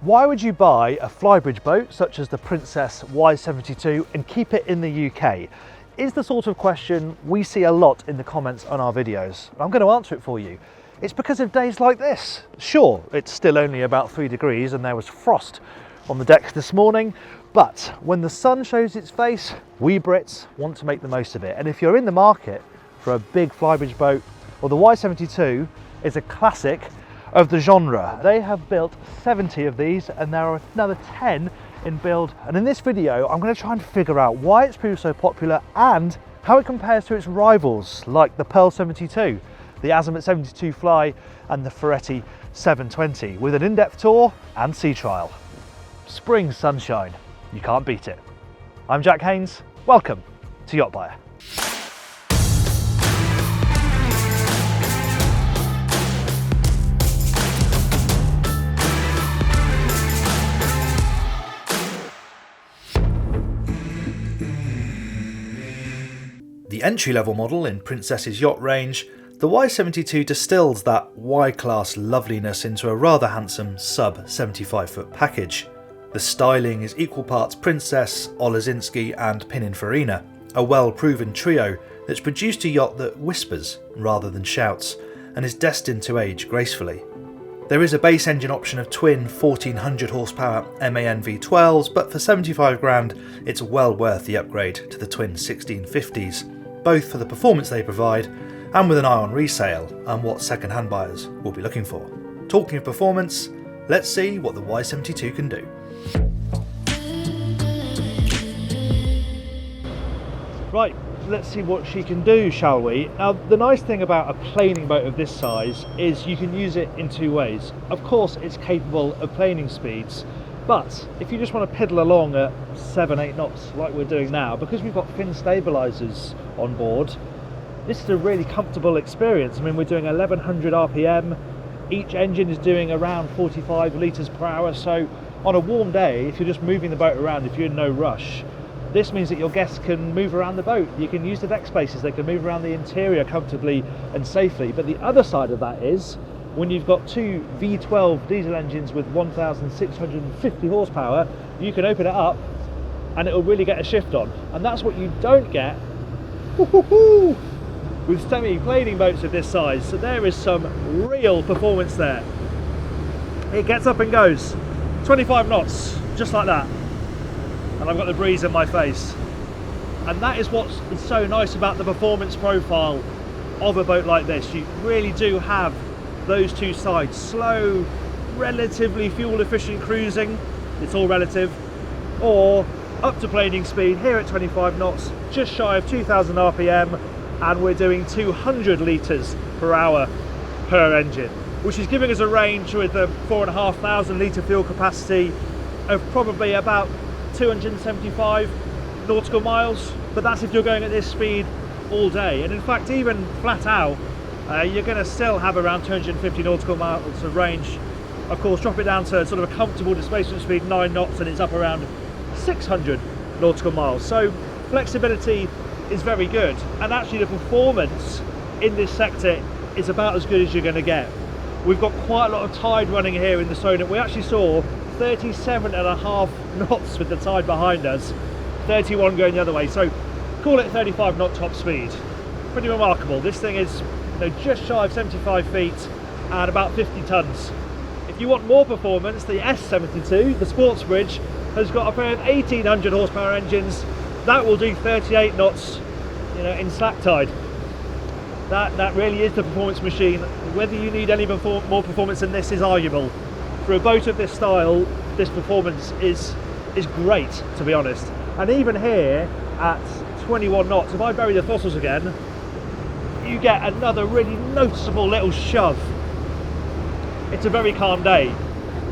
Why would you buy a Flybridge boat such as the Princess Y72 and keep it in the UK? Is the sort of question we see a lot in the comments on our videos. I'm going to answer it for you. It's because of days like this. Sure, it's still only about 3 degrees and there was frost on the deck this morning, but when the sun shows its face, we Brits want to make the most of it. And if you're in the market for a big Flybridge boat, well, the Y72 is a classic of the genre. They have built 70 of these and there are another 10 in build. And in this video, I'm going to try and figure out why it's proved so popular and how it compares to its rivals like the Pearl 72, the Azimuth 72 Fly and the Foredeck 720 with an in-depth tour and sea trial. Spring sunshine, you can't beat it. I'm Jack Haines, welcome to YachtBuyer. The entry-level model in Princess's yacht range, the Y72 distills that Y-class loveliness into a rather handsome sub-75-foot package. The styling is equal parts Princess, Olazinski and Pininfarina, a well-proven trio that's produced a yacht that whispers rather than shouts, and is destined to age gracefully. There is a base engine option of twin 1400 horsepower MAN V12s, but for 75 grand it's well worth the upgrade to the twin 1650s. Both for the performance they provide and with an eye on resale and what second-hand buyers will be looking for. Talking of performance, let's see what the Y72 can do. Right, let's see what she can do, shall we? Now, the nice thing about a planing boat of this size is you can use it in two ways. Of course, it's capable of planing speeds, but if you just want to piddle along at 7-8 knots like we're doing now, because we've got fin stabilizers on board, this is a really comfortable experience. I mean, we're doing 1100 RPM, each engine is doing around 45 litres per hour, so on a warm day, if you're just moving the boat around, if you're in no rush, this means that your guests can move around the boat. You can use the deck spaces, they can move around the interior comfortably and safely. But the other side of that is, when you've got two V12 diesel engines with 1,650 horsepower, you can open it up and it'll really get a shift on. And that's what you don't get with semi-planing boats of this size. So there is some real performance there. It gets up and goes 25 knots, just like that. And I've got the breeze in my face. And that is what's so nice about the performance profile of a boat like this. You really do have those two sides. Slow, relatively fuel efficient cruising, it's all relative, or up to planing speed here at 25 knots, just shy of 2000 RPM, and we're doing 200 litres per hour per engine, which is giving us a range with a 4,500 litre fuel capacity of probably about 275 nautical miles, but that's if you're going at this speed all day. And in fact, even flat out, you're going to still have around 250 nautical miles of range. Of course, drop it down to sort of a comfortable displacement speed, 9 knots, and it's up around 600 nautical miles. So flexibility is very good, and actually the performance in this sector is about as good as you're going to get. We've got quite a lot of tide running here in the Sonnet. We actually saw 37.5 knots with the tide behind us, 31 going the other way, so call it 35 knot top speed. Pretty remarkable. This thing is just shy of 75 feet and about 50 tons. If you want more performance, the S72, the Sports Bridge, has got a pair of 1800 horsepower engines that will do 38 knots, in slack tide. That really is the performance machine. Whether you need any more performance than this is arguable. For a boat of this style, this performance is great, to be honest. And even here at 21 knots, if I bury the throttles again, you get another really noticeable little shove. It's a very calm day,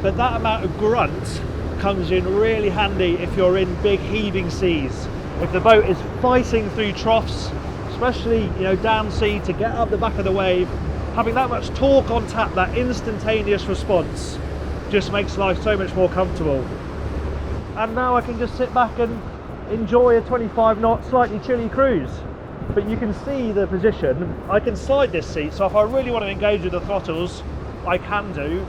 but that amount of grunt comes in really handy if you're in big heaving seas. If the boat is fighting through troughs, especially down sea, to get up the back of the wave, having that much torque on tap, that instantaneous response, just makes life so much more comfortable. And now I can just sit back and enjoy a 25 knot slightly chilly cruise. But you can see the position. I can slide this seat, so if I really want to engage with the throttles, I can do.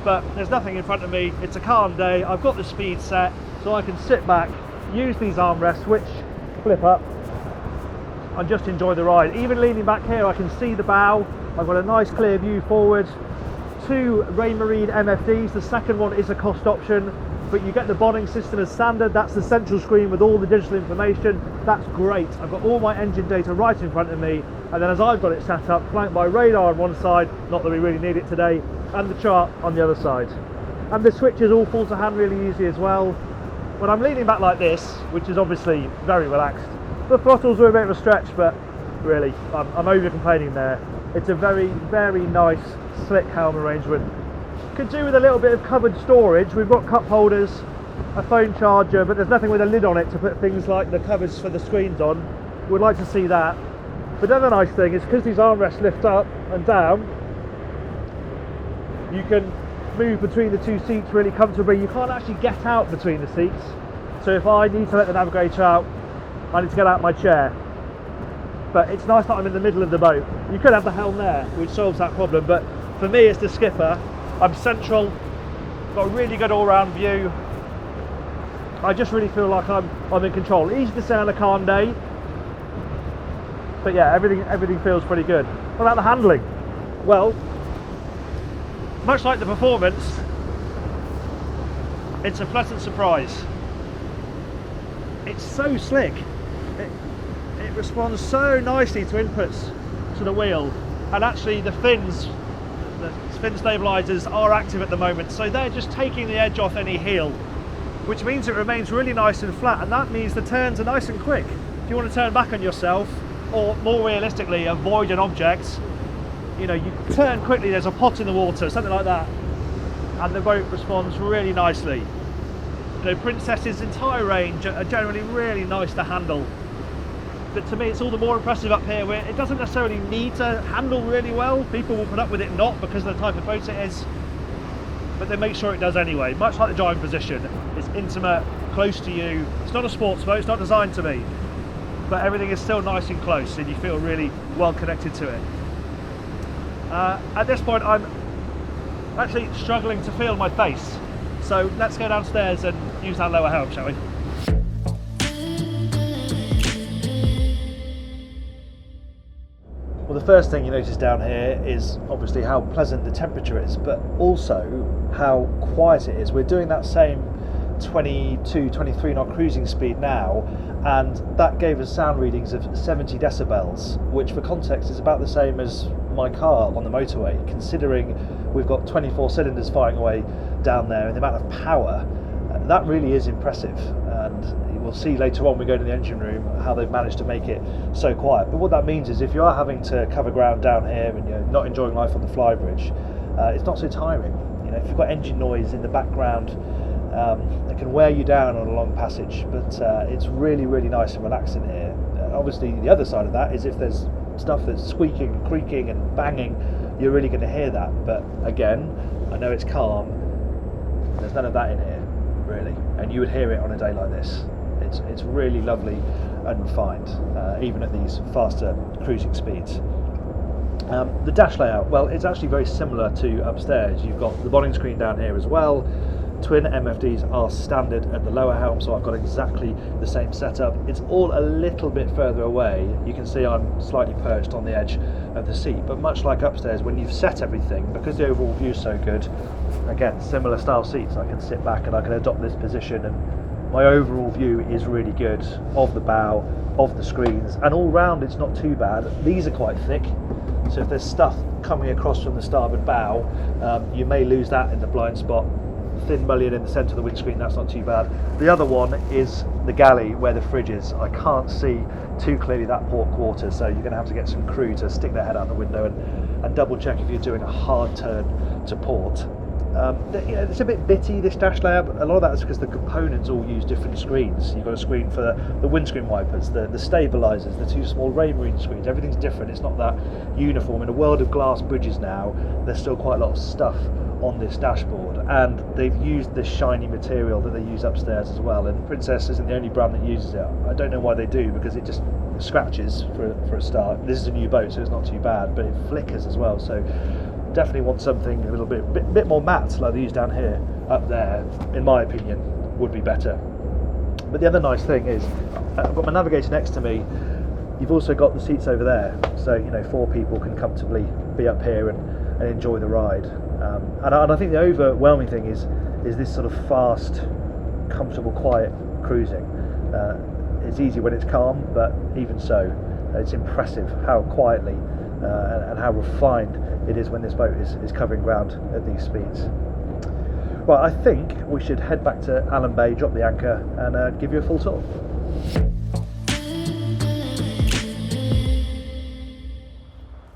but there's nothing in front of me. It's a calm day. I've got the speed set, so I can sit back, use these armrests, which flip up, and just enjoy the ride. Even leaning back here, I can see the bow. I've got a nice clear view forward. 2 Raymarine MFDs. The second one is a cost option, but you get the bonding system as standard. That's the central screen with all the digital information. That's great. I've got all my engine data right in front of me, and then as I've got it set up, flanked by radar on one side, not that we really need it today, and the chart on the other side. And the switches all fall to hand really easy as well. When I'm leaning back like this, which is obviously very relaxed, the throttles are a bit of a stretch, but really, I'm over complaining there. It's a very, very nice, slick helm arrangement. Could do with a little bit of cupboard storage. We've got cup holders, a phone charger, but there's nothing with a lid on it to put things like the covers for the screens on. Would like to see that. But the other nice thing is because these armrests lift up and down, you can move between the 2 seats really comfortably. You can't actually get out between the seats. So if I need to let the navigator out, I need to get out my chair. But it's nice that I'm in the middle of the boat. You could have the helm there, which solves that problem, but for me as the skipper, I'm central, got a really good all-round view. I just really feel like I'm in control. Easy to say on a calm day, but yeah, everything feels pretty good. What about the handling? Well, much like the performance, it's a pleasant surprise. It's so slick. It responds so nicely to inputs to the wheel, and actually the fin stabilizers are active at the moment, so they're just taking the edge off any heel, which means it remains really nice and flat, and that means the turns are nice and quick. If you want to turn back on yourself, or more realistically avoid an object, you know, you turn quickly, there's a pot in the water, something like that, and the boat responds really nicely. You know, Princess's entire range are generally really nice to handle, but to me it's all the more impressive up here where it doesn't necessarily need to handle really well. People will put up with it not because of the type of boat it is, but they make sure it does anyway. Much like the driving position, it's intimate, close to you. It's not a sports boat, it's not designed to be, but everything is still nice and close and you feel really well connected to it. At this point I'm actually struggling to feel my face, so let's go downstairs and use that lower helm, shall we? Well, the first thing you notice down here is obviously how pleasant the temperature is, but also how quiet it is. We're doing that same 22, 23 knot cruising speed now, and that gave us sound readings of 70 decibels, which for context is about the same as my car on the motorway, considering we've got 24 cylinders firing away down there and the amount of power. That really is impressive, and we'll see later on when we go to the engine room how they've managed to make it so quiet. But what that means is if you are having to cover ground down here and you're not enjoying life on the Flybridge, it's not so tiring. You know, if you've got engine noise in the background, it can wear you down on a long passage, but it's really, really nice and relaxing here. Obviously the other side of that is if there's stuff that's squeaking, creaking and banging, you're really going to hear that. But again, I know it's calm, there's none of that in here really, and you would hear it on a day like this. It's really lovely and refined, even at these faster cruising speeds. The dash layout, well, it's actually very similar to upstairs. You've got the bonding screen down here as well. Twin MFDs are standard at the lower helm, so I've got exactly the same setup. It's all a little bit further away. You can see I'm slightly perched on the edge of the seat, but much like upstairs, when you've set everything, because the overall view is so good, again, similar style seats, I can sit back and I can adopt this position, and my overall view is really good of the bow, of the screens, and all round it's not too bad. These are quite thick, so if there's stuff coming across from the starboard bow, you may lose that in the blind spot. Thin mullion in the centre of the windscreen, that's not too bad. The other one is the galley where the fridge is. I can't see too clearly that port quarter, so you're going to have to get some crew to stick their head out the window and double check if you're doing a hard turn to port. You know, it's a bit bitty, this dash layout, but a lot of that is because the components all use different screens. You've got a screen for the windscreen wipers, the stabilisers, the 2 small Raymarine screens. Everything's different, it's not that uniform. In a world of glass bridges now, there's still quite a lot of stuff on this dashboard, and they've used this shiny material that they use upstairs as well, and Princess isn't the only brand that uses it. I don't know why they do, because it just scratches for a start. This is a new boat, so it's not too bad, but it flickers as well, so Definitely want something a little bit more matte like they use down here. Up there, in my opinion, would be better. But the other nice thing is, I've got my navigator next to me. You've also got the seats over there, so you know 4 people can comfortably be up here and enjoy the ride. And I think the overwhelming thing is this sort of fast, comfortable, quiet cruising. It's easy when it's calm, but even so, it's impressive how quietly and how refined it is when this boat is covering ground at these speeds. Well, I think we should head back to Allen Bay, drop the anchor, and give you a full tour.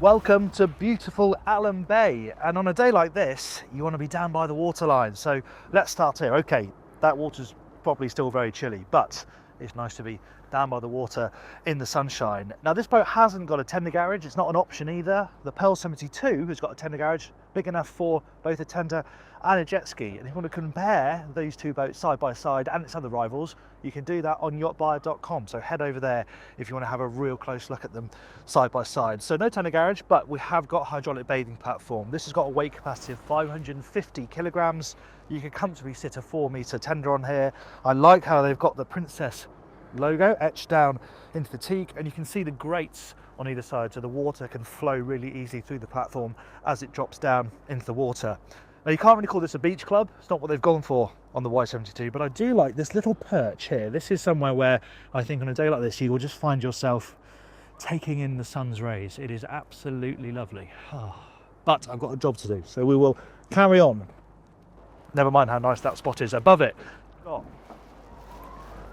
Welcome to beautiful Allen Bay, and on a day like this you want to be down by the waterline. So let's start here. Okay, that water's probably still very chilly, but it's nice to be down by the water in the sunshine. Now this boat hasn't got a tender garage, it's not an option either. The Pearl 72 has got a tender garage big enough for both a tender and a jet ski, and if you want to compare those two boats side by side and its other rivals, you can do that on yachtbuyer.com. So head over there if you want to have a real close look at them side by side. So no tender garage, but we have got hydraulic bathing platform. This has got a weight capacity of 550 kilograms. You can comfortably sit a 4-meter tender on here. I like how they've got the Princess logo etched down into the teak, and you can see the grates on either side, so the water can flow really easily through the platform as it drops down into the water. Now you can't really call this a beach club, it's not what they've gone for on the Y72, but I do like this little perch here. This is somewhere where I think on a day like this you will just find yourself taking in the sun's rays. It is absolutely lovely. But I've got a job to do, so we will carry on. Never mind how nice that spot is above it.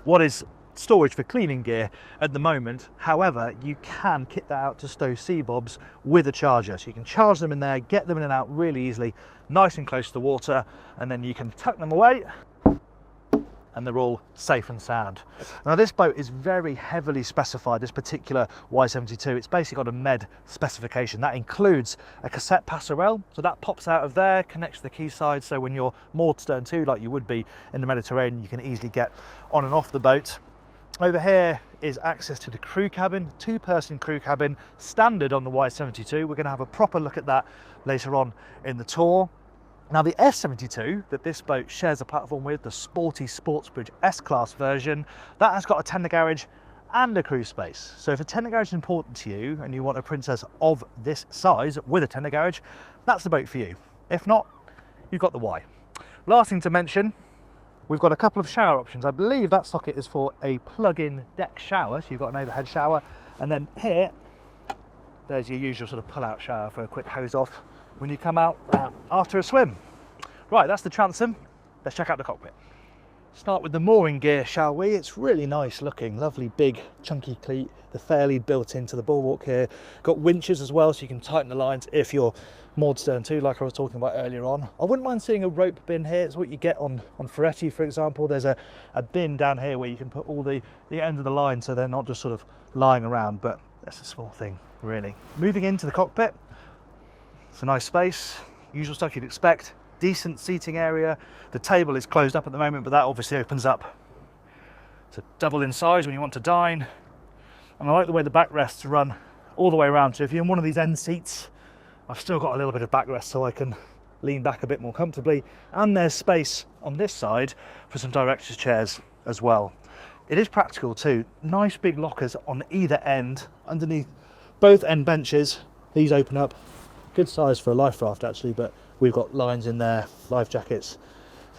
What is storage for cleaning gear at the moment. However, you can kit that out to stow sea bobs with a charger, so you can charge them in there, get them in and out really easily, nice and close to the water, and then you can tuck them away and they're all safe and sound. Now this boat is very heavily specified, this particular Y72. It's basically got a med specification that includes a cassette passerelle, so that pops out of there, connects to the quayside, so when you're moored stern to like you would be in the Mediterranean, you can easily get on and off the boat. Over here is access to the crew cabin, 2-person crew cabin, standard on the Y72. We're going to have a proper look at that later on in the tour. Now the S72 that this boat shares a platform with, the sporty Sportsbridge S-Class version, that has got a tender garage and a crew space. So if a tender garage is important to you and you want a Princess of this size with a tender garage, that's the boat for you. If not, you've got the Y. Last thing to mention, we've got a couple of shower options. I believe that socket is for a plug-in deck shower, so you've got an overhead shower, and then here there's your usual sort of pull-out shower for a quick hose off when you come out after a swim. Right, that's the transom. Let's check out the cockpit. Start with the mooring gear, shall we? It's really nice looking, lovely big chunky cleat, the fairlead built into the bulwark here. Got winches as well, so you can tighten the lines if you're moored stern to, like I was talking about earlier on. I wouldn't mind seeing a rope bin here. It's what you get on Foredeck, for example. There's a bin down here where you can put all the end of the line, so they're not just sort of lying around, but that's a small thing really. Moving into the cockpit, it's a nice space, usual stuff you'd expect. Decent seating area. The table is closed up at the moment, but that obviously opens up to double in size when you want to dine. And I like the way the backrests run all the way around, so if you're in one of these end seats, I've still got a little bit of backrest so I can lean back a bit more comfortably, and there's space on this side for some director's chairs as well. It is practical too. Nice big lockers on either end. Underneath both end benches, these open up. Good size for a life raft actually, but we've got lines in there, life jackets,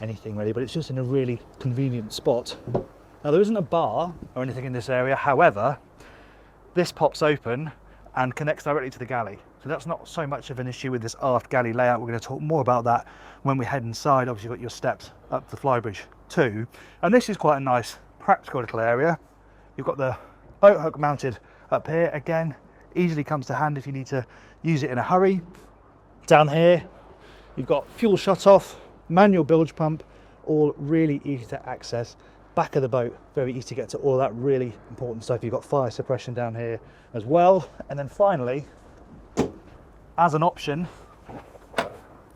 anything really, but it's just in a really convenient spot. Now there isn't a bar or anything in this area, however, this pops open and connects directly to the galley. So that's not so much of an issue with this aft galley layout. We're going to talk more about that when we head inside. Obviously you've got your steps up the Flybridge too. And this is quite a nice practical little area. You've got the boat hook mounted up here. Again, easily comes to hand if you need to use it in a hurry. Down here, you've got fuel shut off, manual bilge pump, all really easy to access. Back of the boat, very easy to get to all that really important stuff. You've got fire suppression down here as well. And then finally, as an option,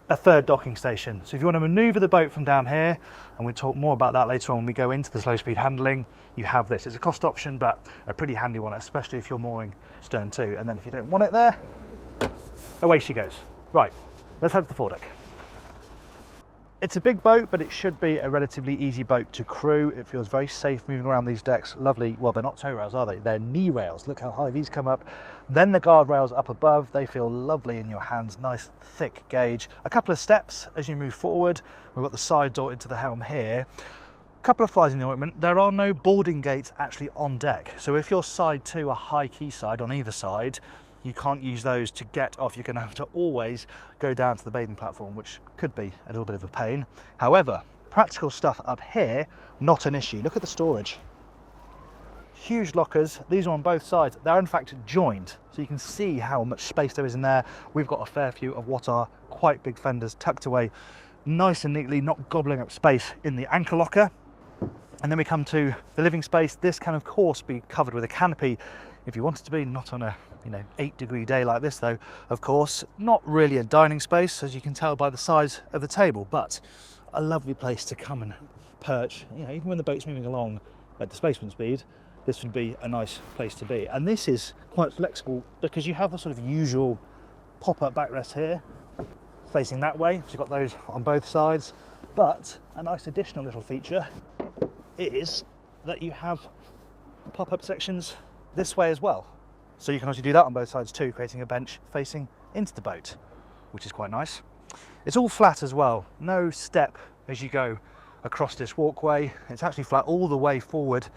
a third docking station. So if you want to maneuver the boat from down here, and we'll talk more about that later on when we go into the slow speed handling, you have this. It's a cost option, but a pretty handy one, especially if you're mooring stern to. And then if you don't want it there, away she goes. Right, let's head to the foredeck. It's a big boat, but it should be a relatively easy boat to crew. It feels very safe moving around these decks. Lovely, well, they're not tow rails, are they? They're knee rails. Look how high these come up. Then the guardrails up above, they feel lovely in your hands. Nice, thick gauge. A couple of steps as you move forward. We've got the side door into the helm here. A couple of flies in the ointment. There are no boarding gates actually on deck. So if you're side to a high quay side on either side, you can't use those to get off. You're going to have to always go down to the bathing platform, which could be a little bit of a pain. However, practical stuff up here, not an issue. Look at the storage. Huge lockers. These are on both sides. They're in fact joined, so you can see how much space there is in there. We've got a fair few of what are quite big fenders tucked away nice and neatly, not gobbling up space in the anchor locker. And then we come to the living space. This can of course be covered with a canopy if you want it to be, not on a 8-degree day like this though. Of course, not really a dining space, as you can tell by the size of the table, but a lovely place to come and perch. Even when the boat's moving along at displacement speed, this would be a nice place to be. And this is quite flexible because you have the sort of usual pop-up backrest here facing that way, so you've got those on both sides. But a nice additional little feature is that you have pop-up sections this way as well. So you can also do that on both sides too, creating a bench facing into the boat, which is quite nice. It's all flat as well, no step as you go across this walkway. It's actually flat all the way forward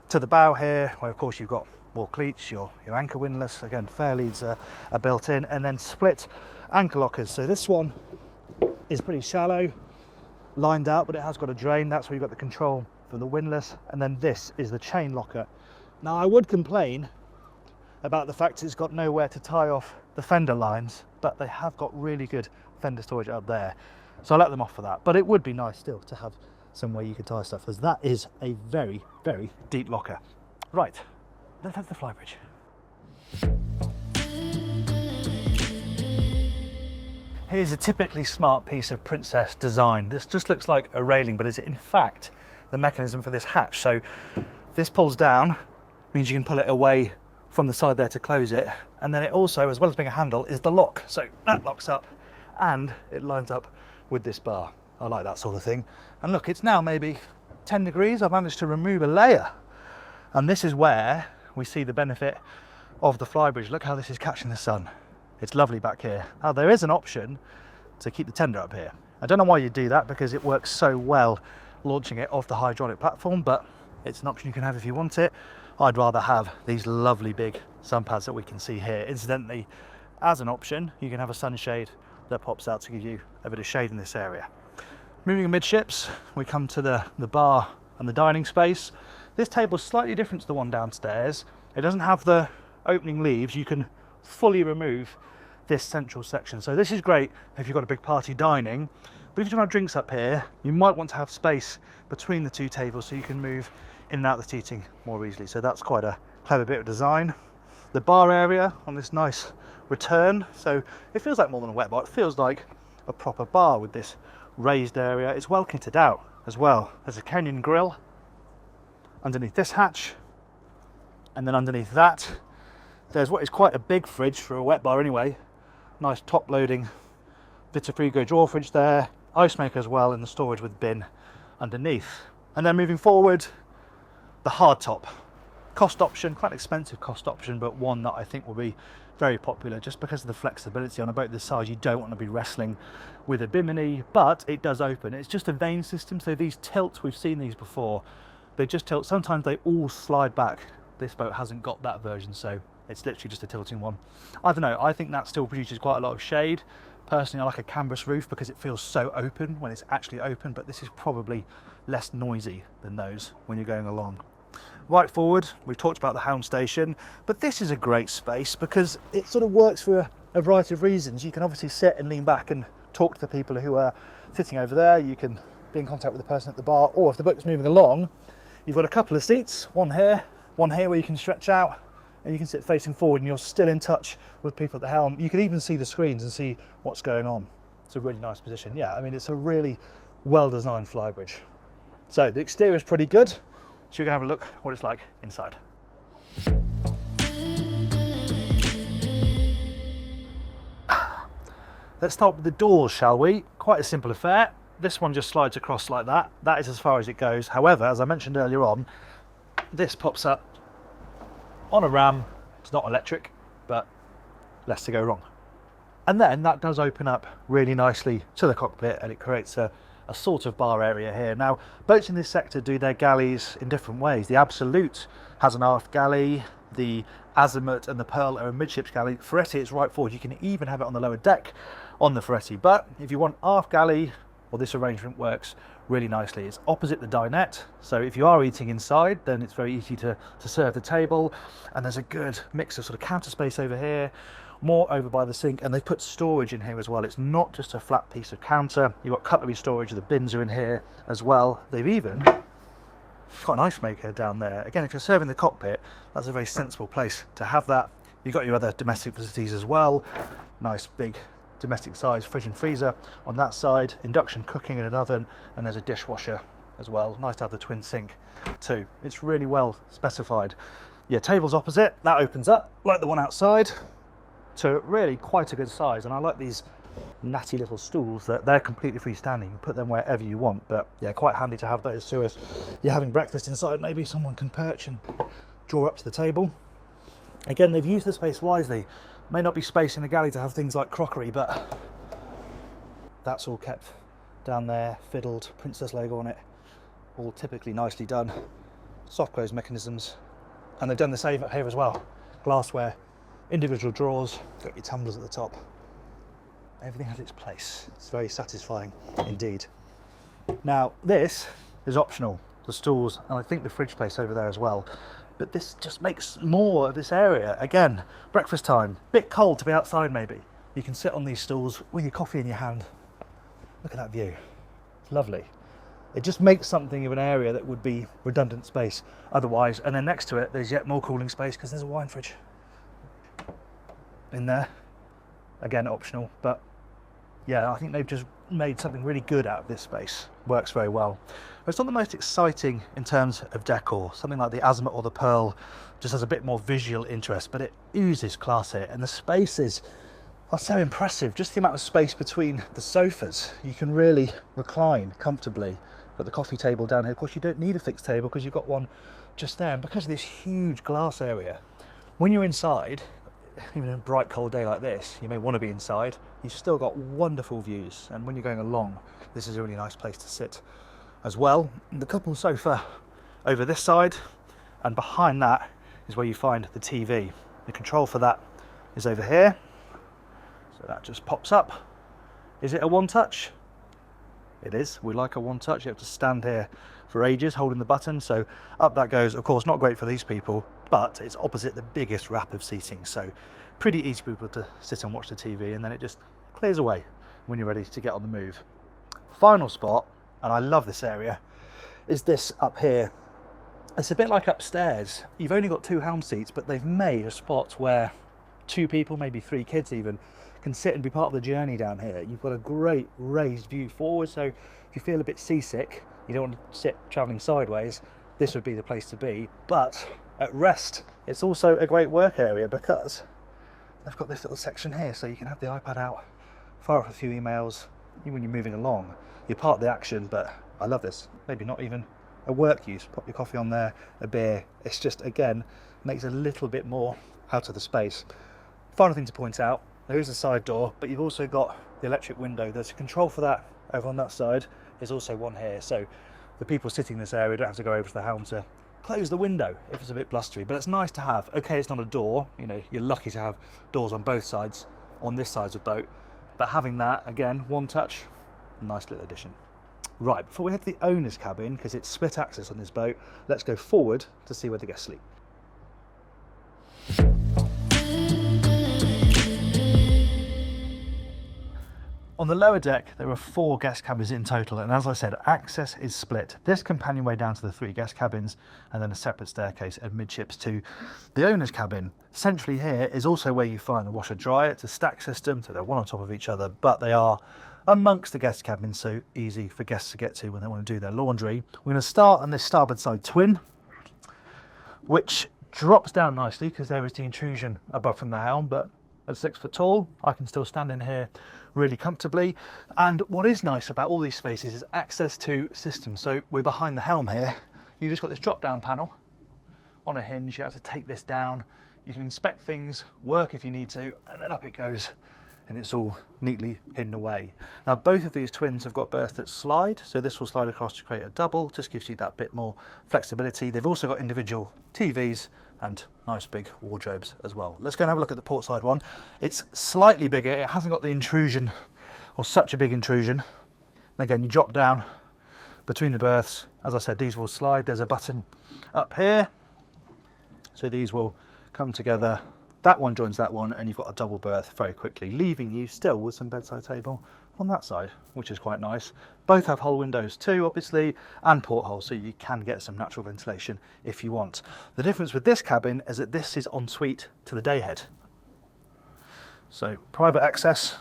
to the bow here, where of course you've got more cleats, your anchor windlass, again fair leads are built in, and then split anchor lockers. So this one is pretty shallow, lined out, but it has got a drain. That's where you've got the control for the windlass, and then this is the chain locker. Now I would complain about the fact it's got nowhere to tie off the fender lines, but they have got really good fender storage up there, so I let them off for that. But it would be nice still to have somewhere you could tie stuff, because that is a very, very deep locker. Right, let's head to the Flybridge. Here's a typically smart piece of Princess design. This just looks like a railing, but is in fact the mechanism for this hatch. So this pulls down, means you can pull it away from the side there to close it, and then it also, as well as being a handle, is the lock. So that locks up and it lines up with this bar. I like that sort of thing. And look, it's now maybe 10 degrees. I've managed to remove a layer, and this is where we see the benefit of the Flybridge. Look how this is catching the sun. It's lovely back here. Now there is an option to keep the tender up here. I don't know why you do that, because it works so well launching it off the hydraulic platform, but it's an option you can have if you want it. I'd rather have these lovely big sun pads that we can see here. Incidentally, as an option, you can have a sunshade that pops out to give you a bit of shade in this area. Moving amidships, we come to the bar and the dining space. This table is slightly different to the one downstairs. It doesn't have the opening leaves. You can fully remove this central section. So this is great if you've got a big party dining, but if you want to have drinks up here, you might want to have space between the two tables so you can move in and out the seating more easily. So that's quite a clever bit of design. The bar area on this nice return, so it feels like more than a wet bar. It feels like a proper bar with this raised area. It's well kitted out as well. There's a Kenyan grill underneath this hatch, and then underneath that there's what is quite a big fridge for a wet bar anyway. Nice top loading Vita-Frigo drawer fridge there, ice maker as well in the storage with bin underneath. And then moving forward, the hardtop. Cost option, quite an expensive cost option, but one that I think will be very popular just because of the flexibility. On a boat this size, you don't want to be wrestling with a bimini, but it does open. It's just a vane system, so these tilts, we've seen these before, they just tilt. Sometimes they all slide back. This boat hasn't got that version, so it's literally just a tilting one. I don't know, I think that still produces quite a lot of shade. Personally, I like a canvas roof because it feels so open when it's actually open, but this is probably less noisy than those when you're going along. Right forward, we've talked about the helm station, but this is a great space because it sort of works for a variety of reasons. You can obviously sit and lean back and talk to the people who are sitting over there. You can be in contact with the person at the bar, or if the boat's moving along, you've got a couple of seats, one here where you can stretch out and you can sit facing forward and you're still in touch with people at the helm. You can even see the screens and see what's going on. It's a really nice position. Yeah, I mean, it's a really well-designed Flybridge. So the exterior is pretty good. So you're gonna have a look what it's like inside. Let's start with the doors, shall we? Quite a simple affair. This one just slides across like that. That is as far as it goes. However, as I mentioned earlier on, this pops up on a ram. It's not electric, but less to go wrong. And then that does open up really nicely to the cockpit, and it creates a sort of bar area here. Now, boats in this sector do their galleys in different ways. The Absolute has an aft galley, the Azimut and the Pearl are a midships galley. Foretti is right forward. You can even have it on the lower deck on the Foretti. But if you want aft galley, well, this arrangement works really nicely. It's opposite the dinette, so if you are eating inside, then it's very easy to serve the table. And there's a good mix of sort of counter space over here, more over by the sink, and they've put storage in here as well. It's not just a flat piece of counter. You've got cutlery storage, the bins are in here as well. They've even got an ice maker down there. Again, if you're serving the cockpit, that's a very sensible place to have that. You've got your other domestic facilities as well. Nice big domestic size fridge and freezer on that side, induction cooking in an oven, and there's a dishwasher as well. Nice to have the twin sink too. It's really well specified. Yeah, tables opposite, that opens up like the one outside to really quite a good size. And I like these natty little stools that they're completely freestanding. You can put them wherever you want, but yeah, quite handy to have those too if you're having breakfast inside. Maybe someone can perch and draw up to the table. Again, they've used the space wisely. May not be space in the galley to have things like crockery, but that's all kept down there, fiddled, Princess logo on it, all typically nicely done. Soft close mechanisms, and they've done the same here as well. Glassware, individual drawers, got your tumblers at the top. Everything has its place. It's very satisfying indeed. Now this is optional, the stools, and I think the fridge place over there as well. But this just makes more of this area. Again, breakfast time, bit cold to be outside maybe. You can sit on these stools with your coffee in your hand. Look at that view, it's lovely. It just makes something of an area that would be redundant space otherwise. And then next to it, there's yet more cooling space because there's a wine fridge in there. Again, optional, but yeah, I think they've just made something really good out of this space. Works very well. It's not the most exciting in terms of decor. Something like the Azimut or the Pearl just has a bit more visual interest, but it oozes class here. And the spaces are so impressive. Just the amount of space between the sofas. You can really recline comfortably. Got the coffee table down here. Of course, you don't need a fixed table because you've got one just there. And because of this huge glass area, when you're inside, even in a bright cold day like this, you may want to be inside, you've still got wonderful views. And when you're going along, this is a really nice place to sit as well. The couple sofa over this side, and behind that is where you find the TV. The control for that is over here, so that just pops up. Is it a one touch? It is. We like a one touch. You have to stand here for ages holding the button, so up that goes. Of course, not great for these people, but it's opposite the biggest wrap of seating, so pretty easy for people to sit and watch the TV, and then it just clears away when you're ready to get on the move. Final spot, and I love this area, is this up here. It's a bit like upstairs. You've only got 2 helm seats, but they've made a spot where 2 people, maybe 3 kids even, can sit and be part of the journey down here. You've got a great raised view forward, so if you feel a bit seasick, you don't want to sit travelling sideways, this would be the place to be. But at rest, it's also a great work area because they've got this little section here, so you can have the iPad out, fire off a few emails. Even when you're moving along, you're part of the action. But I love this. Maybe not even a work use. Pop your coffee on there, a beer. It's just, again, makes a little bit more out of the space. Final thing to point out, there is a side door, but you've also got the electric window. There's a control for that over on that side. There's also one here, so the people sitting in this area don't have to go over to the helm to close the window if it's a bit blustery. But it's nice to have. Okay, it's not a door, you know, you're lucky to have doors on both sides on this side of the boat, but having that, again, one touch, nice little addition. Right, before we head to the owner's cabin, because it's split access on this boat, let's go forward to see where the guests sleep. On the lower deck, there are 4 guest cabins in total, and as I said, access is split. This companionway down to the 3 guest cabins, and then a separate staircase amidships to the owner's cabin. Centrally here is also where you find the washer dryer. It's a stack system, so they're one on top of each other, but they are amongst the guest cabins, so easy for guests to get to when they want to do their laundry. We're going to start on this starboard side twin, which drops down nicely because there is the intrusion above from the helm, but at 6 foot tall, I can still stand in here really comfortably. And what is nice about all these spaces is access to systems. So we're behind the helm here. You just got this drop down panel on a hinge. You have to take this down. You can inspect things, work if you need to, and then up it goes. And it's all neatly hidden away. Now both of these twins have got berths that slide, so this will slide across to create a double, just gives you that bit more flexibility. They've also got individual TVs and nice big wardrobes as well. Let's go and have a look at the port side one. It's slightly bigger, it hasn't got the intrusion, or such a big intrusion. And again, you drop down between the berths. As I said, these will slide. There's a button up here, so these will come together. That one joins that one, and you've got a double berth very quickly, leaving you still with some bedside table on that side, which is quite nice. Both have hull windows too, obviously, and portholes, so you can get some natural ventilation if you want. The difference with this cabin is that this is ensuite to the dayhead. So private access,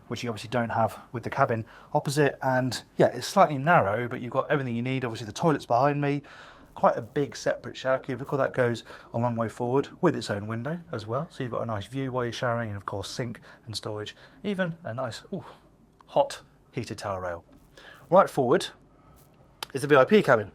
which you obviously don't have with the cabin opposite, and yeah, it's slightly narrow, but you've got everything you need. Obviously the toilet's behind me. Quite a big separate shower cubicle that goes a long way forward with its own window as well, so you've got a nice view while you're showering, and of course sink and storage, even a nice hot heated towel rail. Right forward is the VIP cabin.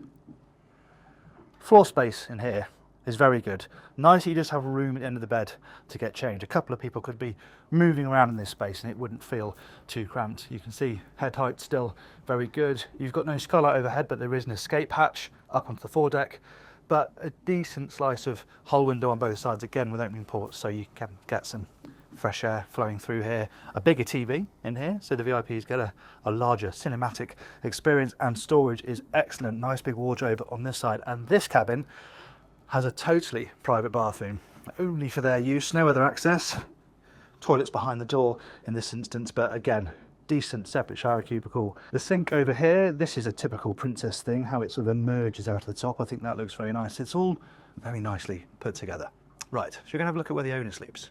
Floor space in here is very good. Nice, you just have room at the end of the bed to get changed. A couple of people could be moving around in this space and it wouldn't feel too cramped. You can see head height still very good. You've got no skylight overhead, but there is an escape hatch up onto the foredeck, but a decent slice of hull window on both sides, again with opening ports, so you can get some fresh air flowing through here. A bigger TV in here, so the VIPs get a larger cinematic experience, and storage is excellent. Nice big wardrobe on this side, and this cabin has a totally private bathroom, only for their use, no other access. Toilets behind the door in this instance, but again, decent separate shower cubicle. The sink over here, this is a typical Princess thing, how it sort of emerges out of the top. I think that looks very nice. It's all very nicely put together. Right, so we're going to have a look at where the owner sleeps.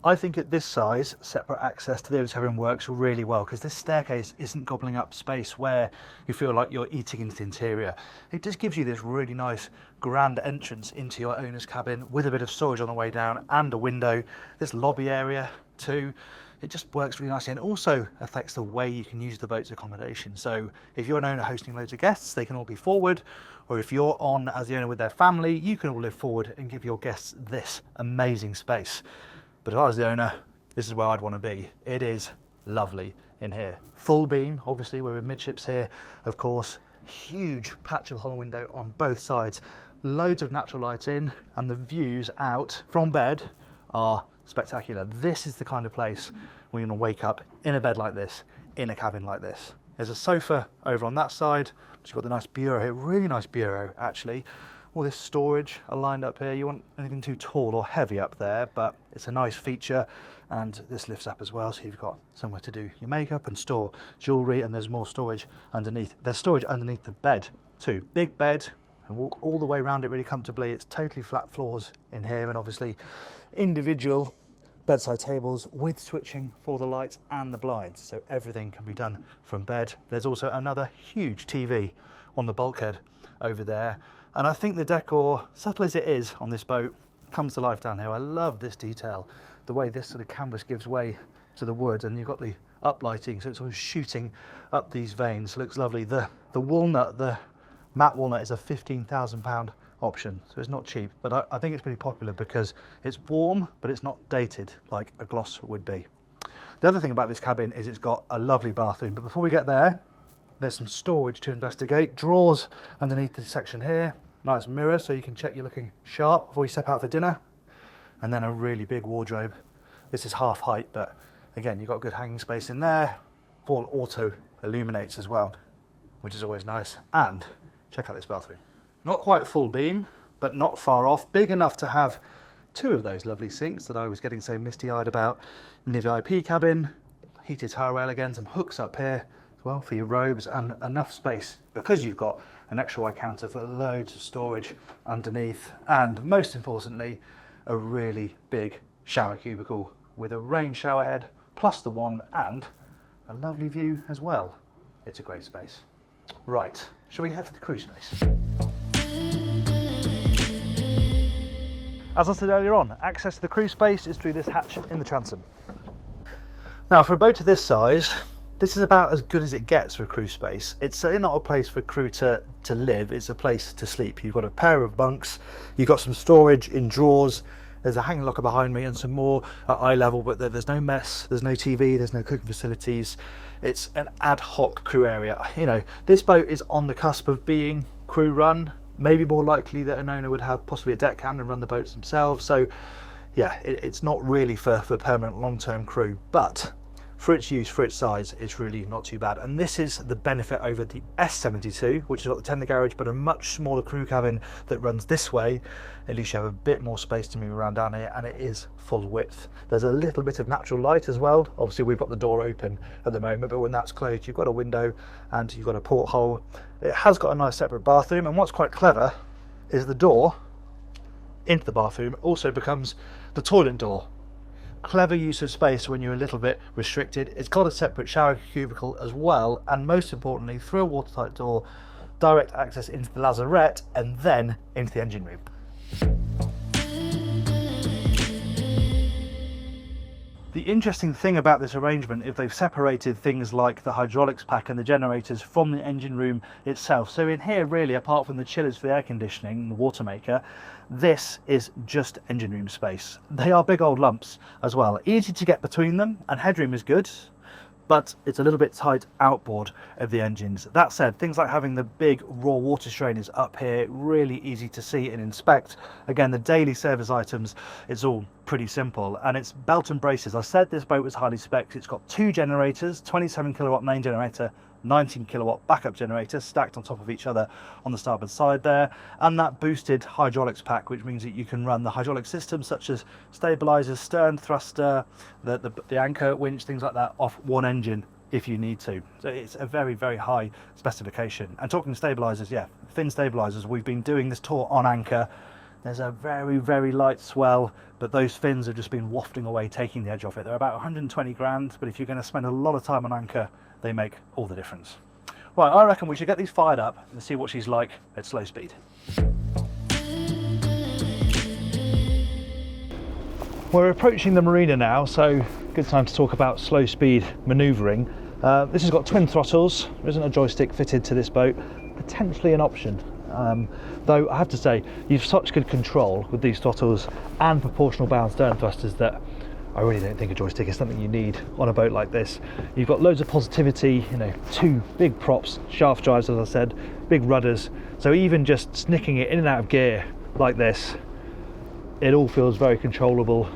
I think at this size, separate access to the auditorium works really well, because this staircase isn't gobbling up space where you feel like you're eating into the interior. It just gives you this really nice grand entrance into your owner's cabin with a bit of storage on the way down and a window. This lobby area too, it just works really nicely, and also affects the way you can use the boat's accommodation. So if you're an owner hosting loads of guests, they can all be forward, or if you're on as the owner with their family, you can all live forward and give your guests this amazing space. But if I was the owner, this is where I'd want to be. It is lovely in here. Full beam, obviously we're in midships here, of course. Huge patch of hull window on both sides. Loads of natural light in, and the views out from bed are spectacular. This is the kind of place where you're going to wake up in a bed like this, in a cabin like this. There's a sofa over on that side. You've got the nice bureau here, really nice bureau actually. All this storage aligned up here. You want anything too tall or heavy up there, but it's a nice feature, and this lifts up as well, so you've got somewhere to do your makeup and store jewellery, and there's more storage underneath. There's storage underneath the bed too. Big bed, and walk all the way around it really comfortably. It's totally flat floors in here, and obviously individual bedside tables with switching for the lights and the blinds, so everything can be done from bed. There's also another huge TV on the bulkhead over there, and I think the decor, subtle as it is on this boat, comes to life down here. I love this detail, the way this sort of canvas gives way to the wood, and you've got the uplighting, so it's sort of shooting up these veins. Looks lovely. The walnut, the matte walnut, is a £15,000 option, so it's not cheap, but I think it's pretty popular because it's warm, but it's not dated like a gloss would be. The other thing about this cabin is it's got a lovely bathroom, but before we get there, there's some storage to investigate. Drawers underneath this section here, nice mirror so you can check you're looking sharp before you step out for dinner, and then a really big wardrobe. This is half height, but again, you've got good hanging space in there. All auto illuminates as well, which is always nice. And check out this bathroom. Not quite full beam, but not far off. Big enough to have two of those lovely sinks that I was getting so misty-eyed about in the VIP cabin. Heated towel rail again, some hooks up here as well for your robes, and enough space because you've got an extra wide counter for loads of storage underneath, and most importantly, a really big shower cubicle with a rain shower head plus the one, and a lovely view as well. It's a great space. Right, shall we head for the cruise space? As I said earlier on, access to the cruise space is through this hatch in the transom. Now for a boat of this size, this is about as good as it gets for crew space. It's certainly not a place for crew to live, it's a place to sleep. You've got a pair of bunks, you've got some storage in drawers, there's a hanging locker behind me and some more at eye level, but there's no mess, there's no TV, there's no cooking facilities. It's an ad hoc crew area. You know, this boat is on the cusp of being crew run, maybe more likely that an owner would have possibly a deckhand and run the boats themselves. So yeah, it's not really for permanent long-term crew, but for its use, for its size, it's really not too bad. And this is the benefit over the S72, which has got the tender garage, but a much smaller crew cabin that runs this way. At least you have a bit more space to move around down here, and it is full width. There's a little bit of natural light as well. Obviously, we've got the door open at the moment, but when that's closed, you've got a window and you've got a porthole. It has got a nice separate bathroom, and what's quite clever is the door into the bathroom also becomes the toilet door. Clever use of space when you're a little bit restricted. It's got a separate shower cubicle as well, and most importantly, through a watertight door, direct access into the lazarette and then into the engine room. The interesting thing about this arrangement is they've separated things like the hydraulics pack and the generators from the engine room itself. So in here, really, apart from the chillers for the air conditioning and the water maker, this is just engine room space. They are big old lumps as well. Easy to get between them, and headroom is good, but it's a little bit tight outboard of the engines. That said, things like having the big raw water strainers up here, really easy to see and inspect. Again, the daily service items, it's all pretty simple, and it's belt and braces. I said this boat was highly spec'd. It's got 2 generators, 27 kilowatt main generator, 19 kilowatt backup generator stacked on top of each other on the starboard side there, and that boosted hydraulics pack, which means that you can run the hydraulic systems such as stabilizers, stern thruster, the anchor winch, things like that, off one engine if you need to. So it's a very, very high specification. And talking stabilizers, yeah, fin stabilizers, we've been doing this tour on anchor. There's a very, very light swell, but those fins have just been wafting away, taking the edge off it. They're about 120 grand, but if you're going to spend a lot of time on anchor, they make all the difference. Right, I reckon we should get these fired up and see what she's like at slow speed. We're approaching the marina now, so good time to talk about slow speed manoeuvring. This has got twin throttles. There isn't a joystick fitted to this boat, potentially an option. Though I have to say, you've such good control with these throttles and proportional bound stern thrusters that I really don't think a joystick is something you need on a boat like this. You've got loads of positivity, you know, 2 big props, shaft drives as I said, big rudders, so even just snicking it in and out of gear like this, it all feels very controllable.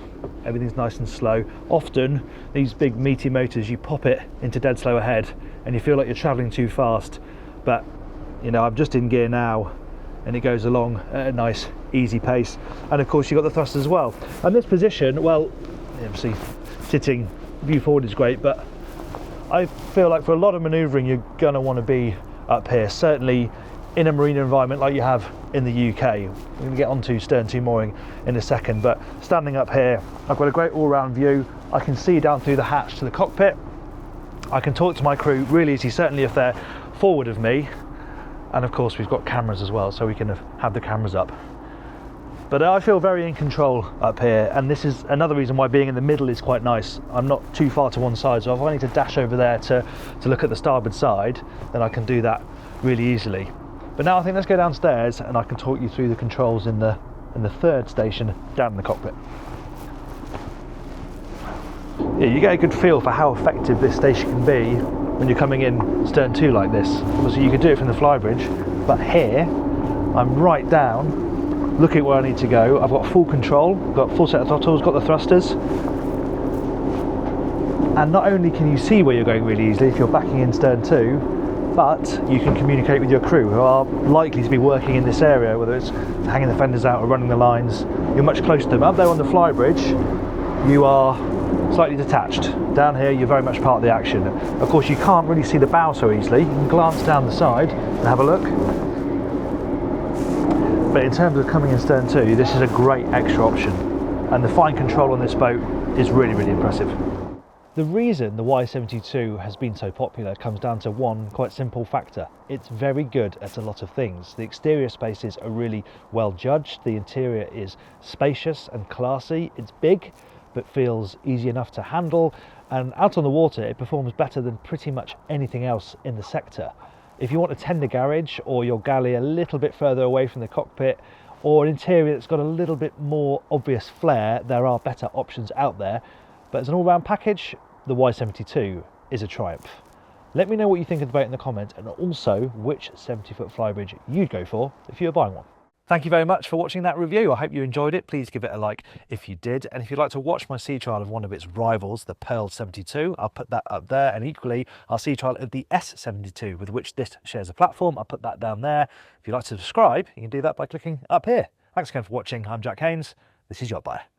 Everything's nice and slow. Often these big meaty motors, you pop it into dead slow ahead and you feel like you're travelling too fast, but you know, I'm just in gear now and it goes along at a nice easy pace. And of course you've got the thrusters as well, and this position, well, obviously sitting view forward is great, but I feel like for a lot of manoeuvring you're going to want to be up here, certainly in a marina environment like you have in the UK. We're going to get onto stern to mooring in a second, but standing up here I've got a great all-round view. I can see down through the hatch to the cockpit. I can talk to my crew really easy, certainly if they're forward of me, and of course we've got cameras as well, so we can have the cameras up. But I feel very in control up here, and this is another reason why being in the middle is quite nice. I'm not too far to one side, so if I need to dash over there to look at the starboard side, then I can do that really easily. But now I think let's go downstairs and I can talk you through the controls in the third station down in the cockpit. Yeah, you get a good feel for how effective this station can be when you're coming in stern to like this. Obviously you could do it from the Flybridge, but here I'm right down, looking at where I need to go. I've got full control, got full set of throttles, got the thrusters, and not only can you see where you're going really easily if you're backing in stern to, but you can communicate with your crew who are likely to be working in this area, whether it's hanging the fenders out or running the lines. You're much closer to them. Up there on the Flybridge you are slightly detached. Down here you're very much part of the action. Of course you can't really see the bow so easily. You can glance down the side and have a look. But in terms of coming in stern to, this is a great extra option, and the fine control on this boat is really, really impressive. The reason the Y72 has been so popular comes down to one quite simple factor. It's very good at a lot of things. The exterior spaces are really well judged, the interior is spacious and classy, it's big, but feels easy enough to handle, and out on the water it performs better than pretty much anything else in the sector. If you want a tender garage, or your galley a little bit further away from the cockpit, or an interior that's got a little bit more obvious flair, there are better options out there. But as an all-round package, the Y72 is a triumph. Let me know what you think of the boat in the comments, and also which 70-foot Flybridge you'd go for if you were buying one. Thank you very much for watching that review. I hope you enjoyed it. Please give it a like if you did. And if you'd like to watch my sea trial of one of its rivals, the Pearl 72, I'll put that up there. And equally, our sea trial of the S72, with which this shares a platform, I'll put that down there. If you'd like to subscribe, you can do that by clicking up here. Thanks again for watching. I'm Jack Haines. This is YachtBuyer.